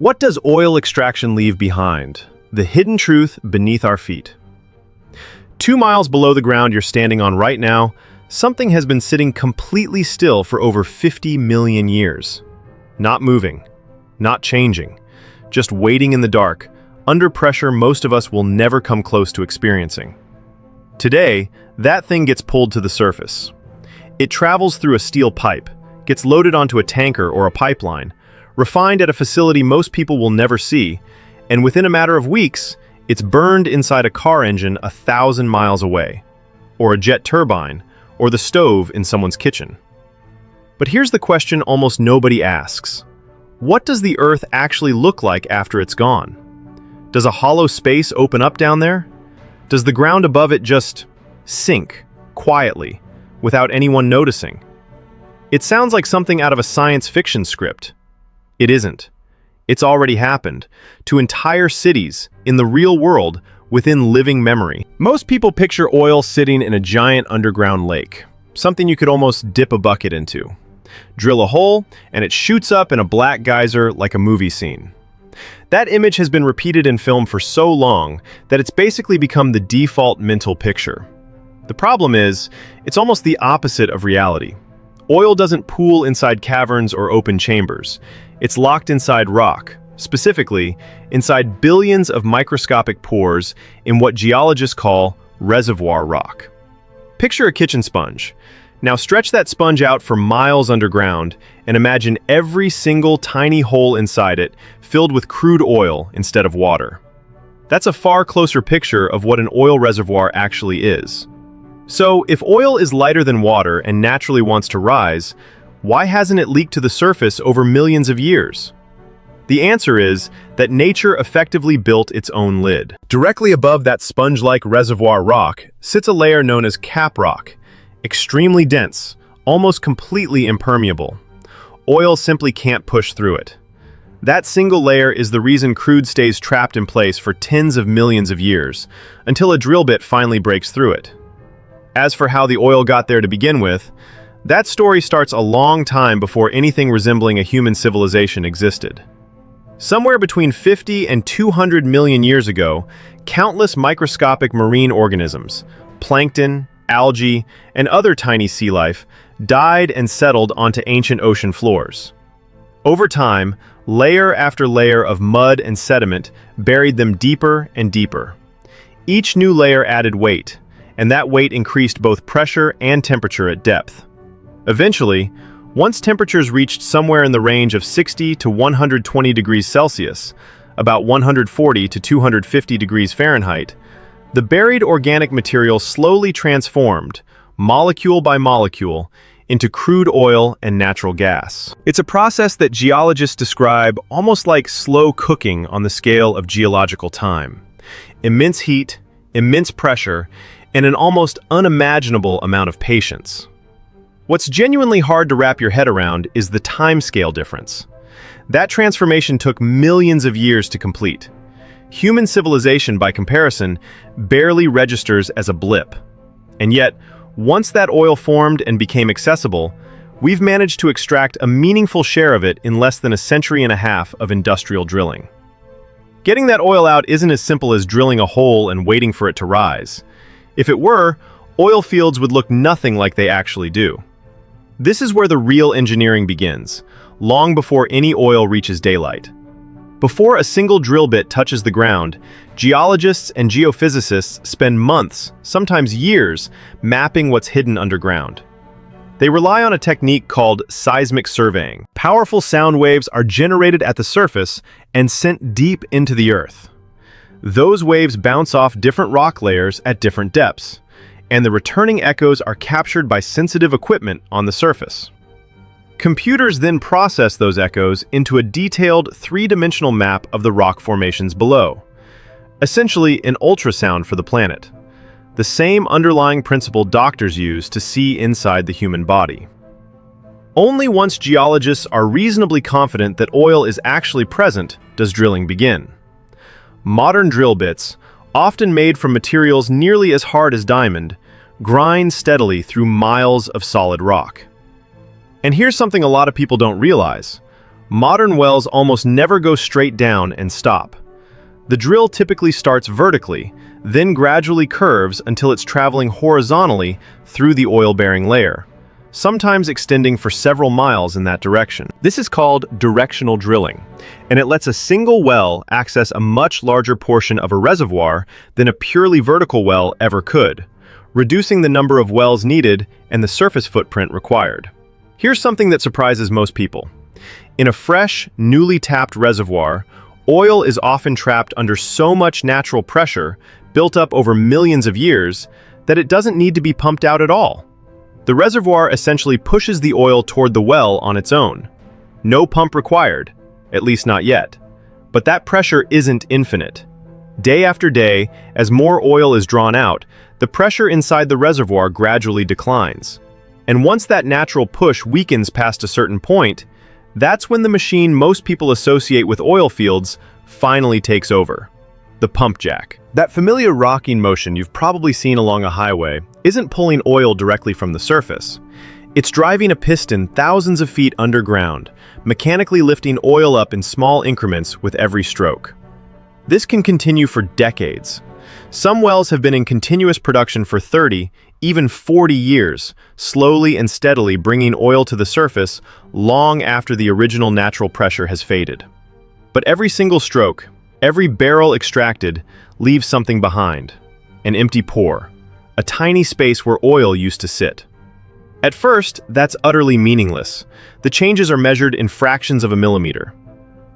What does oil extraction leave behind? The hidden truth beneath our feet. 2 miles below the ground you're standing on right now, something has been sitting completely still for over 50 million years. Not moving, not changing, just waiting in the dark, under pressure most of us will never come close to experiencing. Today, that thing gets pulled to the surface. It travels through a steel pipe, gets loaded onto a tanker or a pipeline, refined at a facility most people will never see, and within a matter of weeks, it's burned inside a car engine 1,000 miles away, or a jet turbine, or the stove in someone's kitchen. But here's the question almost nobody asks. What does the Earth actually look like after it's gone? Does a hollow space open up down there? Does the ground above it just sink, quietly, without anyone noticing? It sounds like something out of a science fiction script. It isn't. It's already happened, to entire cities, in the real world, within living memory. Most people picture oil sitting in a giant underground lake, something you could almost dip a bucket into. Drill a hole, and it shoots up in a black geyser like a movie scene. That image has been repeated in film for so long that it's basically become the default mental picture. The problem is, it's almost the opposite of reality. Oil doesn't pool inside caverns or open chambers. It's locked inside rock, specifically inside billions of microscopic pores in what geologists call reservoir rock. Picture a kitchen sponge. Now stretch that sponge out for miles underground and imagine every single tiny hole inside it filled with crude oil instead of water. That's a far closer picture of what an oil reservoir actually is. So, if oil is lighter than water and naturally wants to rise, why hasn't it leaked to the surface over millions of years? The answer is that nature effectively built its own lid. Directly above that sponge-like reservoir rock sits a layer known as cap rock, extremely dense, almost completely impermeable. Oil simply can't push through it. That single layer is the reason crude stays trapped in place for tens of millions of years, until a drill bit finally breaks through it. As for how the oil got there to begin with, that story starts a long time before anything resembling a human civilization existed. Somewhere between 50 and 200 million years ago, countless microscopic marine organisms, plankton, algae, and other tiny sea life, died and settled onto ancient ocean floors. Over time, layer after layer of mud and sediment buried them deeper and deeper. Each new layer added weight, and that weight increased both pressure and temperature at depth. Eventually, once temperatures reached somewhere in the range of 60 to 120 degrees Celsius, about 140 to 250 degrees Fahrenheit, the buried organic material slowly transformed, molecule by molecule, into crude oil and natural gas. It's a process that geologists describe almost like slow cooking on the scale of geological time. Immense heat, immense pressure, and an almost unimaginable amount of patience. What's genuinely hard to wrap your head around is the timescale difference. That transformation took millions of years to complete. Human civilization, by comparison, barely registers as a blip. And yet, once that oil formed and became accessible, we've managed to extract a meaningful share of it in less than a century and a half of industrial drilling. Getting that oil out isn't as simple as drilling a hole and waiting for it to rise. If it were, oil fields would look nothing like they actually do. This is where the real engineering begins, long before any oil reaches daylight. Before a single drill bit touches the ground, geologists and geophysicists spend months, sometimes years, mapping what's hidden underground. They rely on a technique called seismic surveying. Powerful sound waves are generated at the surface and sent deep into the earth. Those waves bounce off different rock layers at different depths, and the returning echoes are captured by sensitive equipment on the surface. Computers then process those echoes into a detailed three-dimensional map of the rock formations below, essentially an ultrasound for the planet, the same underlying principle doctors use to see inside the human body. Only once geologists are reasonably confident that oil is actually present does drilling begin. Modern drill bits, often made from materials nearly as hard as diamond, grind steadily through miles of solid rock. And here's something a lot of people don't realize. Modern wells almost never go straight down and stop. The drill typically starts vertically, then gradually curves until it's traveling horizontally through the oil-bearing layer, sometimes extending for several miles in that direction. This is called directional drilling, and it lets a single well access a much larger portion of a reservoir than a purely vertical well ever could, reducing the number of wells needed and the surface footprint required. Here's something that surprises most people. In a fresh, newly tapped reservoir, oil is often trapped under so much natural pressure, built up over millions of years, that it doesn't need to be pumped out at all. The reservoir essentially pushes the oil toward the well on its own. No pump required, at least not yet. But that pressure isn't infinite. Day after day, as more oil is drawn out, the pressure inside the reservoir gradually declines. And once that natural push weakens past a certain point, that's when the machine most people associate with oil fields finally takes over. The pump jack. That familiar rocking motion you've probably seen along a highway isn't pulling oil directly from the surface. It's driving a piston thousands of feet underground, mechanically lifting oil up in small increments with every stroke. This can continue for decades. Some wells have been in continuous production for 30, even 40 years, slowly and steadily bringing oil to the surface long after the original natural pressure has faded. But every single stroke, every barrel extracted, leaves something behind. An empty pore, a tiny space where oil used to sit. At first, that's utterly meaningless. The changes are measured in fractions of a millimeter.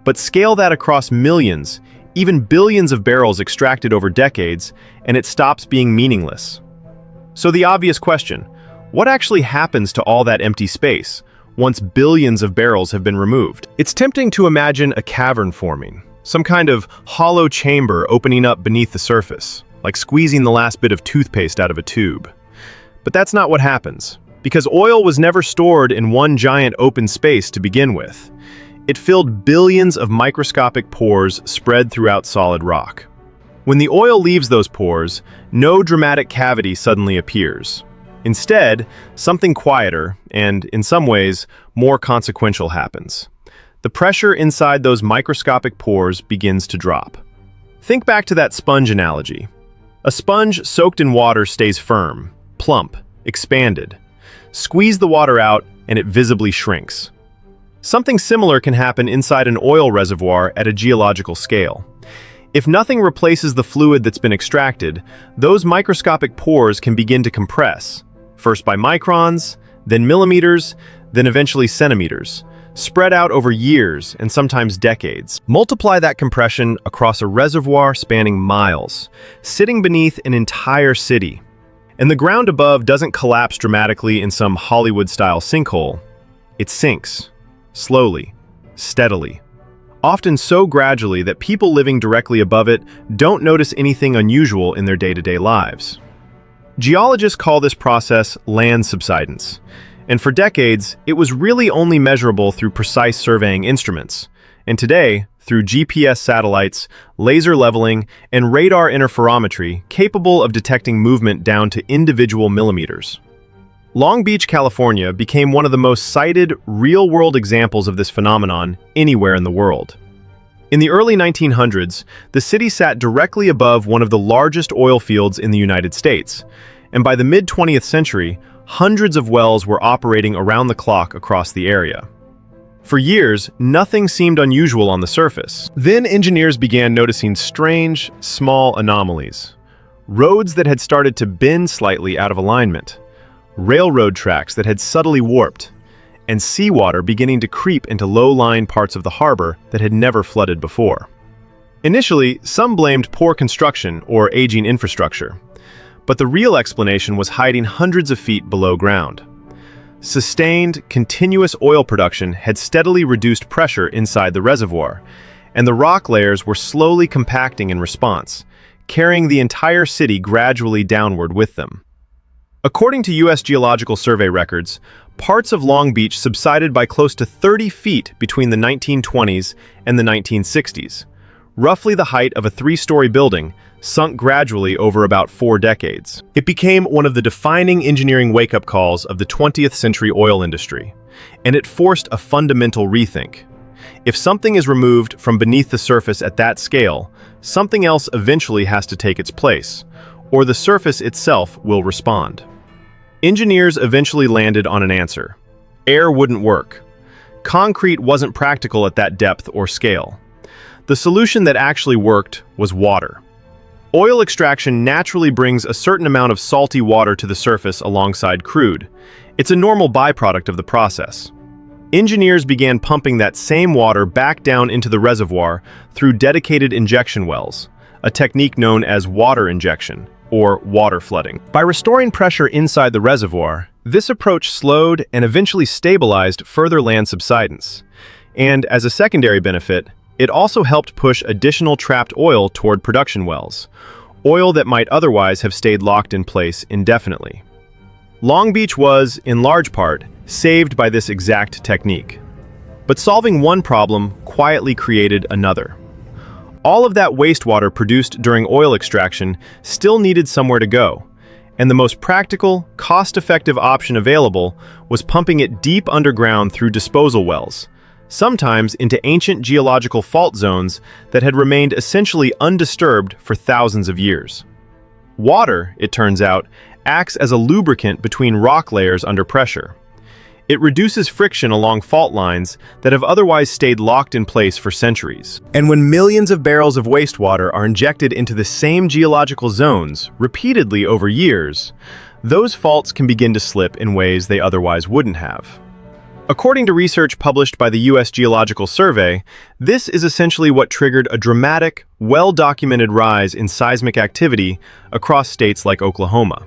But scale that across millions, even billions of barrels extracted over decades, and it stops being meaningless. So the obvious question, what actually happens to all that empty space once billions of barrels have been removed? It's tempting to imagine a cavern forming, some kind of hollow chamber opening up beneath the surface, like squeezing the last bit of toothpaste out of a tube. But that's not what happens, because oil was never stored in one giant open space to begin with. It filled billions of microscopic pores spread throughout solid rock. When the oil leaves those pores, no dramatic cavity suddenly appears. Instead, something quieter, and in some ways, more consequential happens. The pressure inside those microscopic pores begins to drop. Think back to that sponge analogy. A sponge soaked in water stays firm, plump, expanded. Squeeze the water out, and it visibly shrinks. Something similar can happen inside an oil reservoir at a geological scale. If nothing replaces the fluid that's been extracted, those microscopic pores can begin to compress, first by microns, then millimeters, then eventually centimeters, spread out over years and sometimes decades. Multiply that compression across a reservoir spanning miles, sitting beneath an entire city. And the ground above doesn't collapse dramatically in some Hollywood-style sinkhole. It sinks, slowly, steadily, often so gradually that people living directly above it don't notice anything unusual in their day-to-day lives. Geologists call this process land subsidence, and for decades, it was really only measurable through precise surveying instruments, and today, through GPS satellites, laser leveling, and radar interferometry capable of detecting movement down to individual millimeters. Long Beach, California became one of the most cited real-world examples of this phenomenon anywhere in the world. In the early 1900s, the city sat directly above one of the largest oil fields in the United States, and by the mid-20th century, hundreds of wells were operating around the clock across the area. For years, nothing seemed unusual on the surface. Then engineers began noticing strange, small anomalies. Roads that had started to bend slightly out of alignment, railroad tracks that had subtly warped, and seawater beginning to creep into low-lying parts of the harbor that had never flooded before. Initially, some blamed poor construction or aging infrastructure, but the real explanation was hiding hundreds of feet below ground. Sustained, continuous oil production had steadily reduced pressure inside the reservoir, and the rock layers were slowly compacting in response, carrying the entire city gradually downward with them. According to U.S. Geological Survey records, parts of Long Beach subsided by close to 30 feet between the 1920s and the 1960s. Roughly the height of a 3-story building, sunk gradually over about 4 decades. It became one of the defining engineering wake-up calls of the 20th century oil industry, and it forced a fundamental rethink. If something is removed from beneath the surface at that scale, something else eventually has to take its place, or the surface itself will respond. Engineers eventually landed on an answer. Air wouldn't work. Concrete wasn't practical at that depth or scale. The solution that actually worked was water. Oil extraction naturally brings a certain amount of salty water to the surface alongside crude. It's a normal byproduct of the process. Engineers began pumping that same water back down into the reservoir through dedicated injection wells, a technique known as water injection, or water flooding. By restoring pressure inside the reservoir, this approach slowed and eventually stabilized further land subsidence. And as a secondary benefit, it also helped push additional trapped oil toward production wells, oil that might otherwise have stayed locked in place indefinitely. Long Beach was, in large part, saved by this exact technique. But solving one problem quietly created another. All of that wastewater produced during oil extraction still needed somewhere to go, and the most practical, cost-effective option available was pumping it deep underground through disposal wells, sometimes into ancient geological fault zones that had remained essentially undisturbed for thousands of years. Water, it turns out, acts as a lubricant between rock layers under pressure. It reduces friction along fault lines that have otherwise stayed locked in place for centuries. And when millions of barrels of wastewater are injected into the same geological zones repeatedly over years, those faults can begin to slip in ways they otherwise wouldn't have. According to research published by the U.S. Geological Survey, this is essentially what triggered a dramatic, well-documented rise in seismic activity across states like Oklahoma.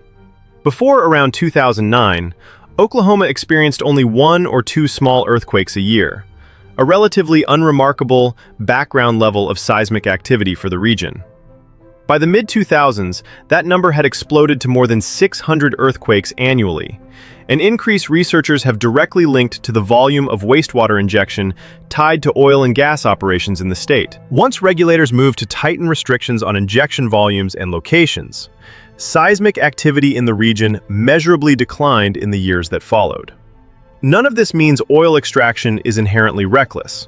Before around 2009, Oklahoma experienced only 1 or 2 small earthquakes a year, a relatively unremarkable background level of seismic activity for the region. By the mid-2000s, that number had exploded to more than 600 earthquakes annually, an increase researchers have directly linked to the volume of wastewater injection tied to oil and gas operations in the state. Once regulators moved to tighten restrictions on injection volumes and locations, seismic activity in the region measurably declined in the years that followed. None of this means oil extraction is inherently reckless,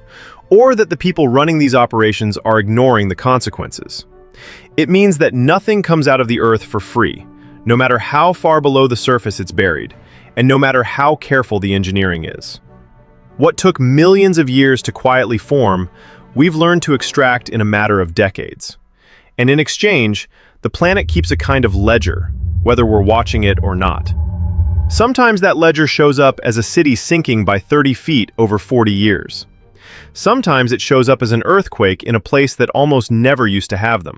or that the people running these operations are ignoring the consequences. It means that nothing comes out of the earth for free, no matter how far below the surface it's buried, and no matter how careful the engineering is. What took millions of years to quietly form, we've learned to extract in a matter of decades. And in exchange, the planet keeps a kind of ledger, whether we're watching it or not. Sometimes that ledger shows up as a city sinking by 30 feet over 40 years. Sometimes it shows up as an earthquake in a place that almost never used to have them.